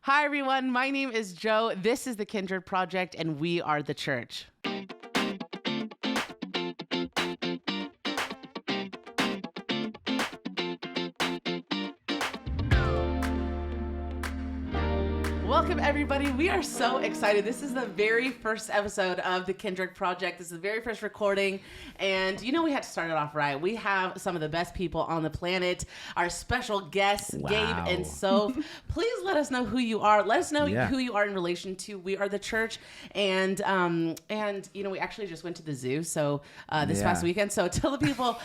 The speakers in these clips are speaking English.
Hi, everyone. My name is Joe. This is the Kindred Project, and we are the church. Welcome, everybody. We are so excited. This is the very first episode of the Kindred Project. This is the very first recording. And we had to start it off right. We have some of the best people on the planet. Our special guests, Gabe and Soph. Please let us know who you are. Let us know who you are in relation to We Are the Church. And we actually just went to the zoo this past weekend. So tell the people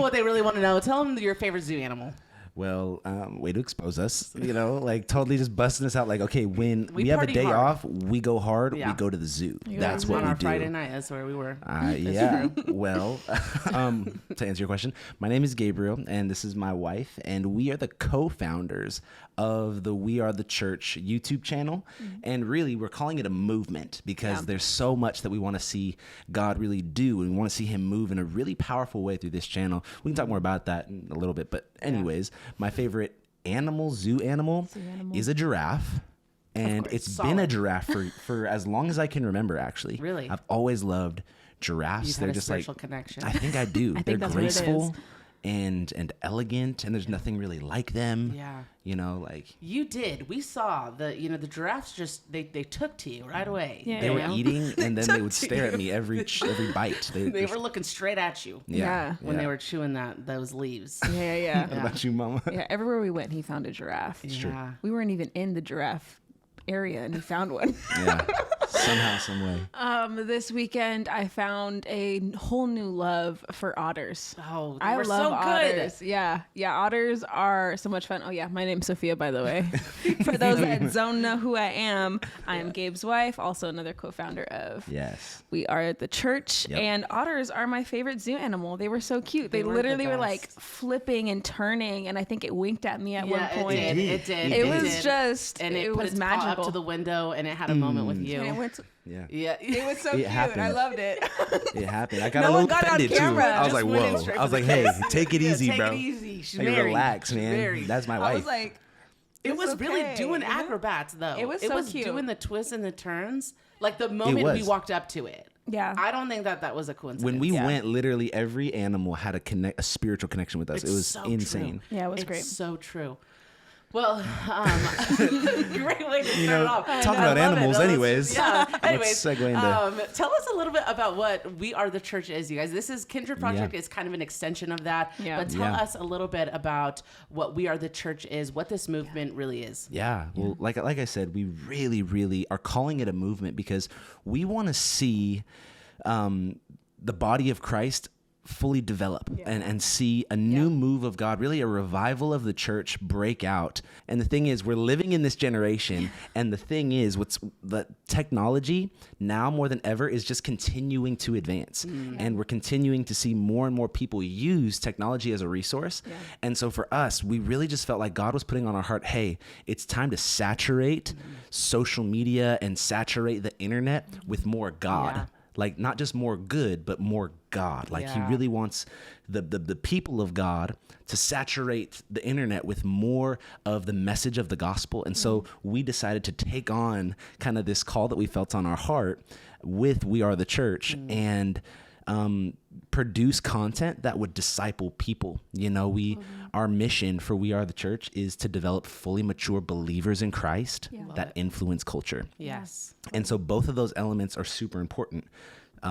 what they really want to know. Tell them your favorite zoo animal. Well, way to expose us, totally just busting us out. Like, okay, when we have a day off, we go hard, we go to the zoo. That's what we do. Friday night, that's where we were. Yeah. Well, to answer your question, my name is Gabriel, and this is my wife, and we are the co-founders of the We Are the Church YouTube channel. Mm-hmm. And really, we're calling it a movement because there's so much that we want to see God really do, and we want to see him move in a really powerful way through this channel. We can talk more about that in a little bit, but anyways, my favorite zoo animal is a giraffe. And it's been a giraffe for as long as I can remember, actually. Really? I've always loved giraffes. They're just spiritual connection. I think I do. They're graceful and elegant, and there's nothing really like them. Yeah. You did. We saw the giraffes just they took to you right away. Yeah. They were eating, and then they would stare at me every bite. They were looking straight at you. When they were chewing those leaves. Yeah. What about you, Mama? Yeah. Everywhere we went, he found a giraffe. It's true. We weren't even in the giraffe area, and he found one. Yeah. Somehow, some way. This weekend I found a whole new love for otters. Oh, I love so otters. Good. Yeah, otters are so much fun. Oh yeah, my name's Sophia, by the way. For those that don't know who I am Gabe's wife, also another co-founder of We Are the Church. Yep. And otters are my favorite zoo animal. They were so cute. They literally were like flipping and turning, and I think it winked at me at one point. It did. It was just, and it was put magical. Paw up to the window, and it had a moment with you. It was so cute. Happened. I loved it. It happened. I got a little offended too. I was like, whoa. I was like, hey, take it easy, bro. Take it easy. She's like, married. Relax, man. That's my wife. I was like, it was really doing acrobats, though. It was so cute. Doing the twists and the turns. Like the moment we walked up to it. Yeah. I don't think that was a coincidence. When we went, literally every animal had a spiritual connection with us. It was so insane. True. Yeah, it was great. So true. Well, great way to start off. Talking about animals, anyways. Yeah. Let's segue into. Tell us a little bit about what We Are the Church is, you guys. This is Kindred Project is kind of an extension of that. Yeah. But tell us a little bit about what We Are the Church is, what this movement really is. Yeah. Well, like I said, we really, really are calling it a movement because we want to see the body of Christ fully develop and see a new move of God, really a revival of the church break out. And the thing is, we're living in this generation, and the thing is, the technology now more than ever is just continuing to advance. And we're continuing to see more and more people use technology as a resource. And so for us, we really just felt like God was putting on our heart, hey, it's time to saturate social media and saturate the internet with more God. Like not just more good, but more God. Like he really wants the people of God to saturate the internet with more of the message of the gospel. And so we decided to take on kind of this call that we felt on our heart with We Are the Church and produce content that would disciple people. Our mission for We Are the Church is to develop fully mature believers in Christ that influence culture. Yes. And so both of those elements are super important.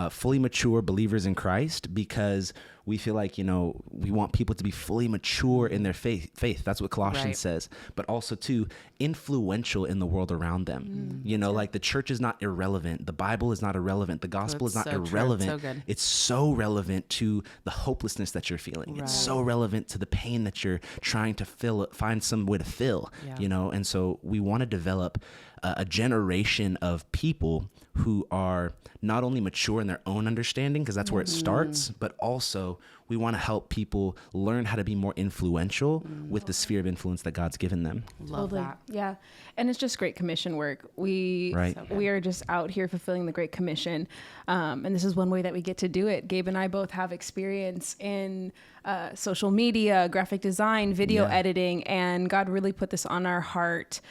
Fully mature believers in Christ, because we feel like, we want people to be fully mature in their faith. That's what Colossians says. But also, too, influential in the world around them. Like the church is not irrelevant. The Bible is not irrelevant. The gospel is not irrelevant. It's so relevant to the hopelessness that you're feeling. It's so relevant to the pain that you're trying to find some way to fill, And so we want to develop a generation of people who are not only mature in their own understanding, because that's where it starts, but also we want to help people learn how to be more influential with the sphere of influence that God's given them. Love that. Yeah. And it's just great commission work. We are just out here fulfilling the Great Commission. And this is one way that we get to do it. Gabe and I both have experience in social media, graphic design, video editing, and God really put this on our heart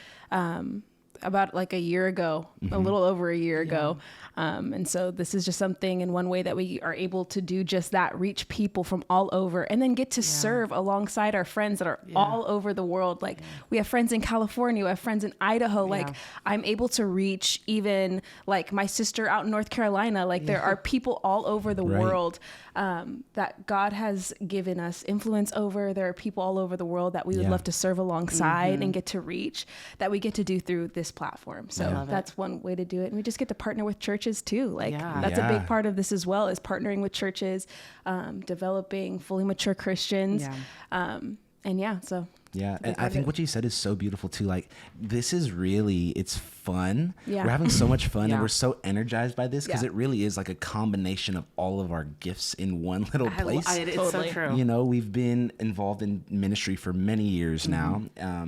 about like a year ago, a little over a year ago. And so this is just something in one way that we are able to do just that, reach people from all over and then get to serve alongside our friends that are all over the world. Like we have friends in California, we have friends in Idaho. Like I'm able to reach even like my sister out in North Carolina. Like there are people all over the world that God has given us influence over. There are people all over the world that we would love to serve alongside and get to reach, that we get to do through this platform. So that's one way to do it. And we just get to partner with churches too. Like that's a big part of this as well, is partnering with churches, developing fully mature Christians. And and I think what you said is so beautiful too. Like this is really, it's fun. We're having so much fun and we're so energized by this because it really is like a combination of all of our gifts in one little place. It's so true. You know, we've been involved in ministry for many years now,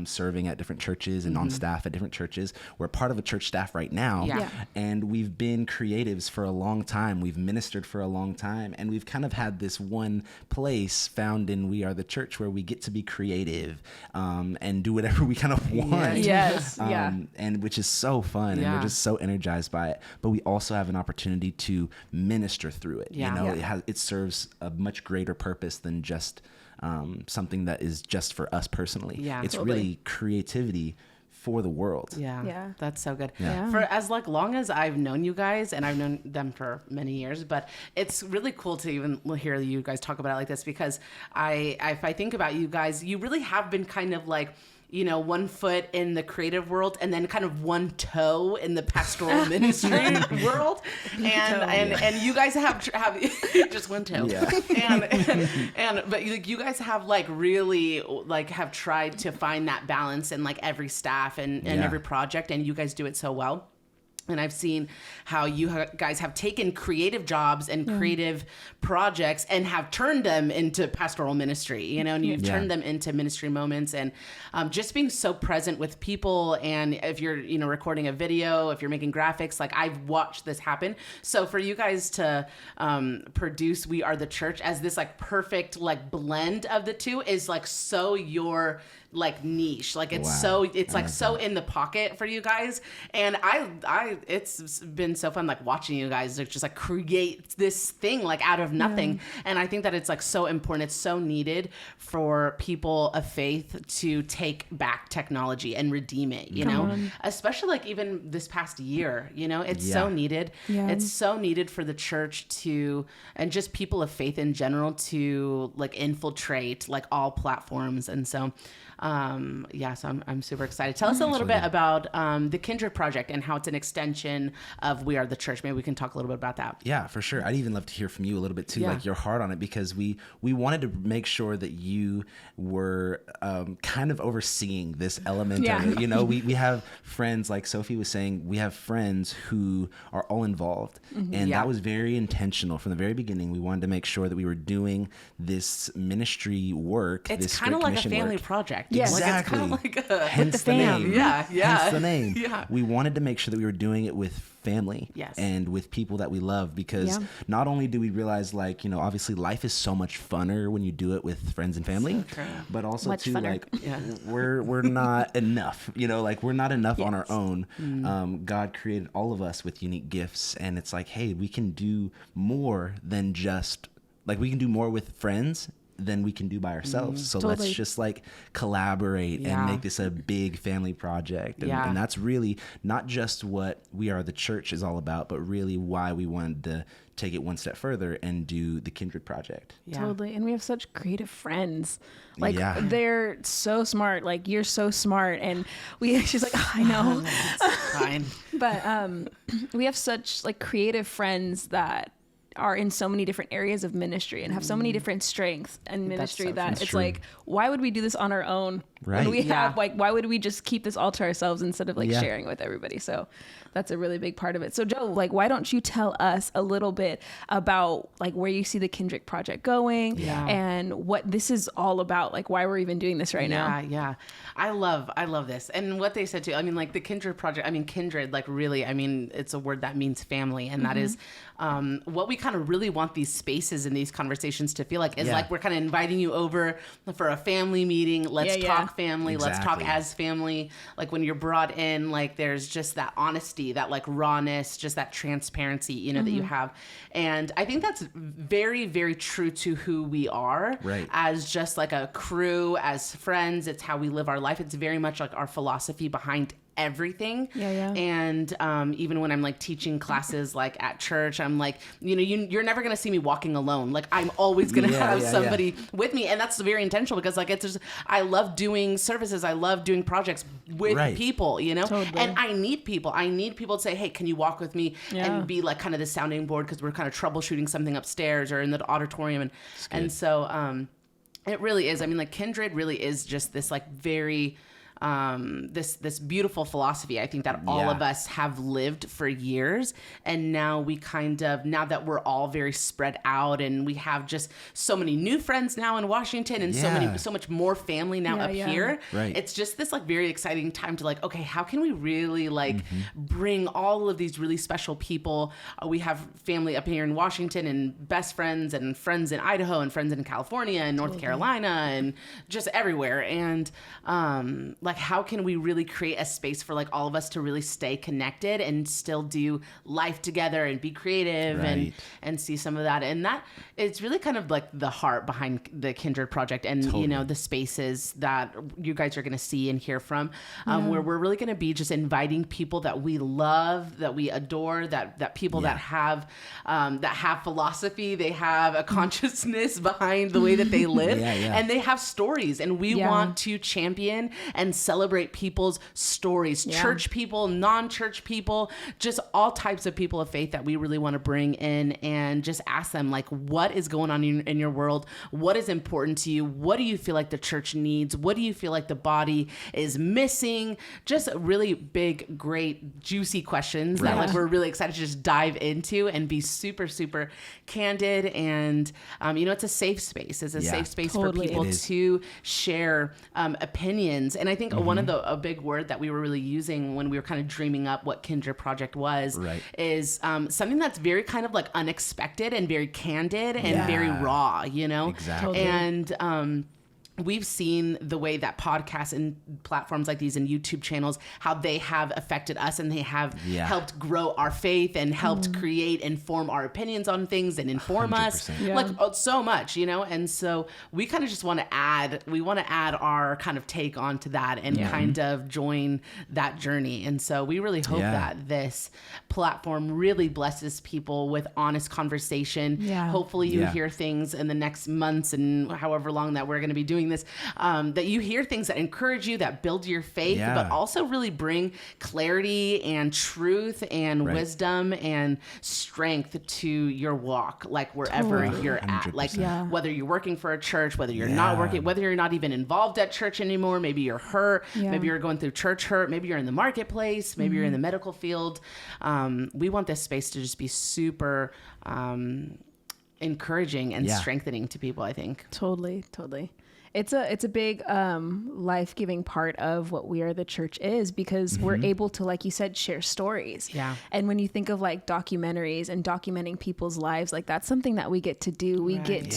serving at different churches and on staff at different churches. We're part of a church staff right now, and we've been creatives for a long time. We've ministered for a long time, and we've kind of had this one place found in We Are the Church where we get to be creative and do whatever we kind of want. And which is so fun, and we're just so energized by it. But we also have an opportunity to minister through it. You know, it serves a much greater purpose than just something that is just for us personally. It's really creativity for the world. That's so good. For as long as I've known you guys, and I've known them for many years, but it's really cool to even hear you guys talk about it like this, because if I think about you guys, you really have been kind of like, you know, one foot in the creative world and then kind of one toe in the pastoral ministry world. And you guys have just one toe. But you guys have like really like have tried to find that balance in like every staff and every project, and you guys do it so well. And I've seen how you guys have taken creative jobs and creative projects and have turned them into pastoral ministry, you know, and you've turned them into ministry moments, and just being so present with people. And if you're, you know, recording a video, if you're making graphics, like I've watched this happen. So for you guys to produce We Are the Church as this like perfect like blend of the two is like so your like niche, like it's like so in the pocket for you guys. And it's been so fun like watching you guys like just like create this thing like out of nothing. And I think that it's like so important, it's so needed for people of faith to take back technology and redeem it, you know, especially like even this past year, you know, it's so needed. It's so needed for the church to, and just people of faith in general, to like infiltrate like all platforms. And so so I'm super excited. Tell us a little bit about the Kindred Project and how it's an extension of We Are the Church. Maybe we can talk a little bit about that. Yeah, for sure. I'd even love to hear from you a little bit too, like your heart on it, because we wanted to make sure that you were kind of overseeing this element of it. You know, we have friends, like Sophie was saying, we have friends who are all involved. And that was very intentional from the very beginning. We wanted to make sure that we were doing this ministry work. It's kind of like a family project. Exactly. Like it's kind of like hence the name. Hence the name. Yeah. We wanted to make sure that we were doing it with family and with people that we love, because not only do we realize, like, you know, obviously life is so much funner when you do it with friends and family, but also much too funner. Like we're not enough, you know, like we're not enough on our own. God created all of us with unique gifts, and it's like, hey, we can do more than just like, we can do more with friends than we can do by ourselves. So let's just like collaborate and make this a big family project. And that's really not just what We Are the Church is all about, but really why we wanted to take it one step further and do the Kindred Project. Totally. And we have such creative friends. Like they're so smart. Like you're so smart. And she's like, oh, I know. That's fine. But we have such like creative friends that are in so many different areas of ministry and have so many different strengths in ministry that it's like, why would we do this on our own? Right. When we have like, why would we just keep this all to ourselves instead of like sharing it with everybody? So that's a really big part of it. So Joe, like, why don't you tell us a little bit about like where you see the Kindred Project going and what this is all about? Like why we're even doing this right now. Yeah. I love this. And what they said too, I mean, like the Kindred Project, I mean, kindred, like really, I mean, it's a word that means family. And that is what we kind of really want these spaces and these conversations to feel like is like, we're kind of inviting you over for a family meeting. Let's talk talk family. Let's talk as family. Like when you're brought in, like there's just that honesty, that like rawness, just that transparency, you know, that you have. And I think that's very, very true to who we are as just like a crew, as friends. It's how we live our life. It's very much like our philosophy behind everything. And even when I'm like teaching classes like at church, I'm like, you know, you're never gonna see me walking alone. Like I'm always gonna have somebody with me, and that's very intentional because like it's just, I love doing services, I love doing projects with people, you know. And I need people to say, hey, can you walk with me and be like kind of the sounding board because we're kind of troubleshooting something upstairs or in the auditorium. And so it really is, I mean, like Kindred really is just this like very this beautiful philosophy, I think, that all of us have lived for years. And now we now that we're all very spread out and we have just so many new friends now in Washington and so much more family now up here. It's just this like very exciting time to like, okay, how can we really like bring all of these really special people? We have family up here in Washington and best friends and friends in Idaho and friends in California and North Carolina and just everywhere. And, like, how can we really create a space for like all of us to really stay connected and still do life together and be creative and see some of that. And that it's really kind of like the heart behind the Kindred Project and, you know, the spaces that you guys are going to see and hear from, where we're really going to be just inviting people that we love, that we adore, that people that have philosophy, they have a consciousness behind the way that they live and they have stories, and we want to champion and celebrate people's stories, church people, non-church people, just all types of people of faith that we really want to bring in and just ask them like, what is going on in your world? What is important to you? What do you feel like the church needs? What do you feel like the body is missing? Just really big, great, juicy questions that like we're really excited to just dive into and be super, super candid. And, you know, it's a safe space. It's a safe space for people to share opinions. And I think one of a big word that we were really using when we were kind of dreaming up what Kindred Project was is something that's very kind of like unexpected and very candid and very raw, you know? And we've seen the way that podcasts and platforms like these and YouTube channels, how they have affected us and they have helped grow our faith and helped create and form our opinions on things and inform 100%. Us like so much, you know? And so we kind of just want to add our kind of take onto that and kind of join that journey. And so we really hope that this platform really blesses people with honest conversation. Hopefully you hear things in the next months and however long that we're going to be doing this, that you hear things that encourage you, that build your faith, but also really bring clarity and truth and wisdom and strength to your walk, like wherever you're at, like whether you're working for a church, whether you're not working, whether you're not even involved at church anymore, maybe you're hurt, maybe you're going through church hurt, maybe you're in the marketplace, maybe you're in the medical field. We want this space to just be super encouraging and strengthening to people, I think. Totally. It's a big life-giving part of what We Are the Church is, because we're able to, like you said, share stories. And when you think of like documentaries and documenting people's lives, like that's something that we get to do. We get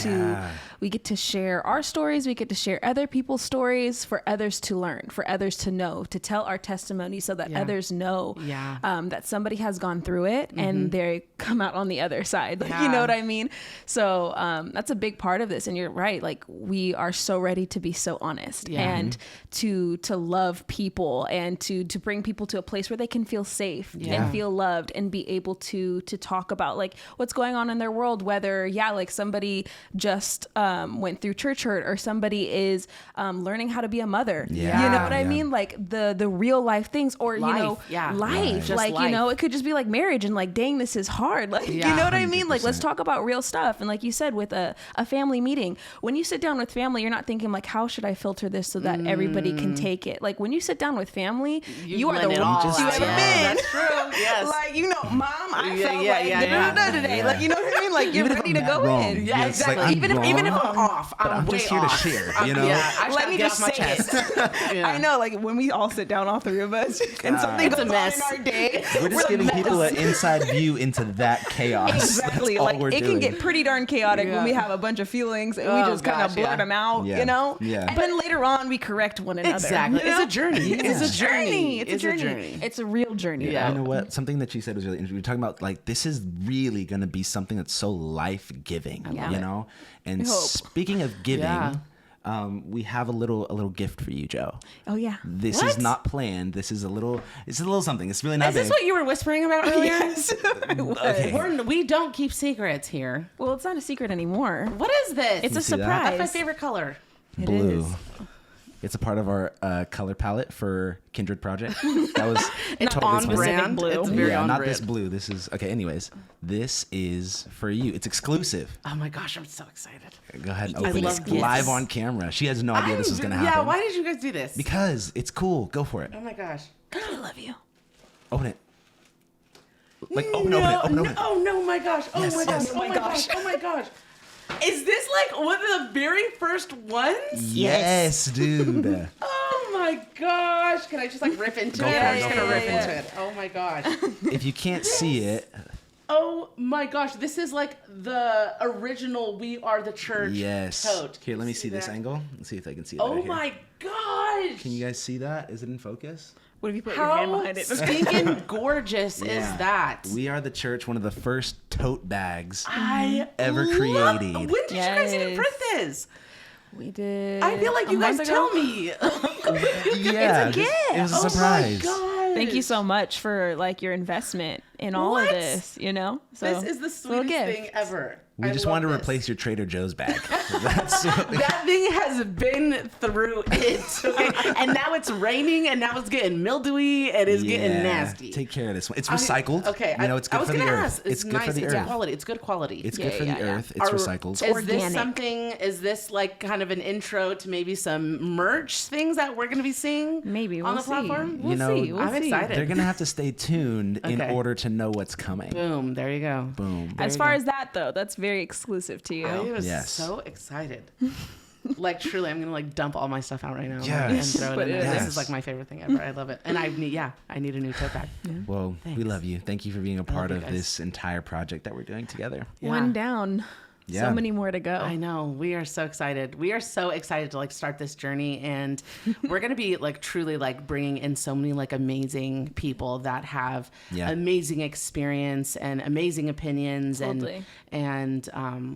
to share our stories. We get to share other people's stories for others to learn, for others to know, to tell our testimony so that others know that somebody has gone through it and they come out on the other side. Like, you know what I mean? So that's a big part of this. And you're right. Like we are so ready to be so honest and to love people and to bring people to a place where they can feel safe and feel loved and be able to talk about like what's going on in their world, whether like somebody just went through church hurt or somebody is learning how to be a mother. You know what I mean? Like the real life things, or life. Like, life. You know, it could just be like marriage and like, dang, this is hard. Like, you know what I mean? Like, let's talk about real stuff. And like you said, with a family meeting, when you sit down with family, you're not thinking like, how should I filter this so that everybody can take it? Like when you sit down with family, you are the one you ever been. That's true. Yes. Like, you know, mom, I felt today. Like, you know what I mean? Like you're ready to go in. Yeah, exactly. Like, even if I'm off, I'm just here to share, you know? Let me just say it. I know, like when we all sit down, all three of us, and something goes on in our day. We're just giving people an inside view into that chaos. Exactly. Like it can get pretty darn chaotic when we have a bunch of feelings and we just kind of blurt them out. you know? Yeah. But then later on, we correct one another. Exactly. You know? It's a journey. It's a journey. It's a journey. It's a real journey. Yeah. You know what? Something that she said was really interesting. We're talking about like this is really going to be something that's so life-giving, love you it. know? And We hope. speaking of giving, Yeah. we have a little gift for you, Joe. Oh, yeah. This What? is not planned. It's a little something. It's really not Is this big. what you were whispering about earlier? Yes. It was. Okay. We don't keep secrets here. Well, it's not a secret anymore. What is this? It's a see that? surprise. That's my favorite color. It Blue. is. It's a part of our color palette for Kindred Project. That was It's totally on specific. brand. blue. It's very Yeah, on not brand. this blue. This is okay. Anyways, this is for you. It's exclusive. Oh my gosh, I'm so excited. Go ahead and I open love it gifts. live on camera. She has no idea this was gonna happen. Yeah, why did you guys do this? Because it's cool. Go for it. Oh my gosh. I love you. Open it. Like open it. Oh no, my gosh. Oh Yes, my gosh. yes. Oh my gosh. Oh my gosh. Is this like one of the very first ones? Yes, dude. Oh my gosh. Can I just like rip into Go it? for it, I'm go just for gonna it, rip go for into it. it. Oh my gosh. If you can't see it, Oh my gosh. This is like the original We Are the Church yes. tote. Here, let me see this that? angle. Let's see if I can see it. Oh better here. my gosh. Can you guys see that? Is it in focus? What if you put your hand How behind it? stinking gorgeous Yeah. is that? We Are the Church, one of the first tote bags. I Ever love- created. When did you guys even Yes. print this? We did. I feel like a you guys month ago. tell me. Yeah, gift. it was a Oh surprise. my gosh. Thank you so much for like your investment in all What? of this. You know, so This is the it's a little sweetest gift. thing ever. We I just love wanted to this. replace your Trader Joe's bag. That's what we- That thing has been through it, okay? And now it's raining, and now it's getting mildewy, and it's getting Yeah, nasty. Take care of this one. It's recycled. Okay, You know, it's I good was for the gonna earth. ask. It's good nice. for the It's earth. quality. It's good quality. It's Yeah, good for the yeah, yeah. earth. It's Are- recycled. Is this organic. something? Is this like kind of an intro to maybe some merch things that we're going to be seeing? Maybe on we'll the platform. See. We'll You know, see. We'll I'm see. excited. They're gonna have to stay tuned in Okay. order to know what's coming. Boom! There you go. Boom. As you far go. as that though, that's very exclusive to you. I was Yes. so excited. Like truly, I'm gonna like dump all my stuff out right now Yes. and throw it Put in it there. in. This is like my favorite thing ever. I love it, and I need a new tote bag. Well, we Thanks. love you. Thank you for being a part you of guys. this entire project that we're doing together. Yeah. One down. Yeah. So many more to go. I know. We are so excited. We are so excited to like start this journey, and we're gonna be like truly like bringing in so many like amazing people that have Yeah. amazing experience and amazing opinions, Totally. and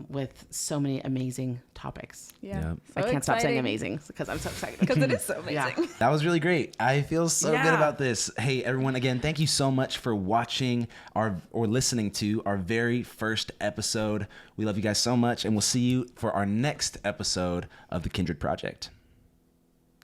with so many amazing topics. Yeah. Yep. So I can't stop saying exciting. amazing because I'm so excited. Because it is so amazing. Yeah. That was really great. I feel so good Yeah. about this. Hey, everyone, again, thank you so much for watching or listening to our very first episode. We love you guys so much, and we'll see you for our next episode of the Kindred Project.